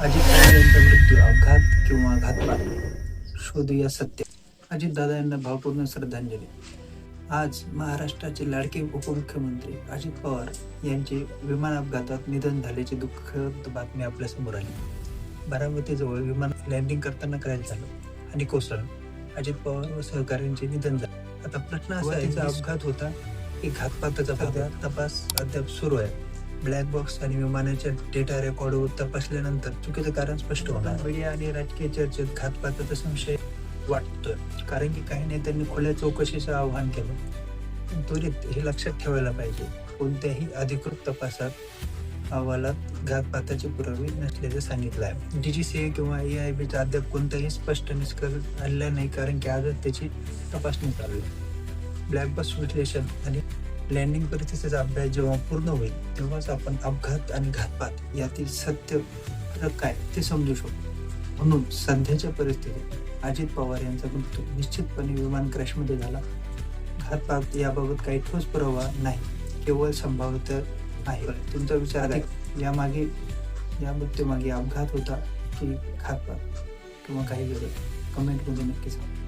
अजित पवार यांचा मृत्यू अपघात किंवा घातपात, शोधूया सत्य. अजितदादा यांना भावपूर्ण श्रद्धांजली. आज महाराष्ट्राचे लाडके उपमुख्यमंत्री अजित पवार यांचे विमान अपघातात निधन झाल्याची दुःखद बातमी आपल्यासमोर आली. बारामतीजवळ विमान लँडिंग करताना क्रॅश झालं आणि कोसळलं. अजित पवार व सहकाऱ्यांचे निधन झाले. आता प्रश्न असा आहे, अपघात होता की घातपाताचा तपास अद्याप सुरू आहे. ब्लॅक बॉक्स आणि विमानाच्या डेटा रेकॉर्डवर तपासल्यानंतर चुकीचं कारण स्पष्ट होणार. मीडिया आणि राजकीय चर्चेत घातपाताचा संशय वाटतोय, कारण की काही नेत्यांनी खुल्या चौकशीचं आवाहन केलं. पण त्वरित हे लक्षात ठेवायला पाहिजे, कोणत्याही अधिकृत तपासात अहवालात घातपाताचे पुरावे नसल्याचं सांगितलं आहे. DGCA किंवा AIBचा अद्याप कोणताही स्पष्ट निष्कर्ष आलेला नाही, कारण की आजच त्याची तपासणी चालू आहे. ब्लॅक बॉक्स विश्लेषण आणि लँडिंग परिस्थितीचा अभ्यास जेव्हा पूर्ण होईल, तेव्हाच आपण अपघात आणि घातपात यातील सत्य काय ते समजू शकतो. म्हणून सध्याच्या परिस्थितीत अजित पवार यांचा मृत्यू निश्चितपणे विमान क्रॅशमध्ये झाला. घातपात याबाबत काही ठोस पुरावा नाही, केवळ संभाव्यता आहे. तुमचा विचार आहे, या मृत्यूमागे अपघात होता की घातपात किंवा काही वेगळं? कमेंटमध्ये नक्की सांगा.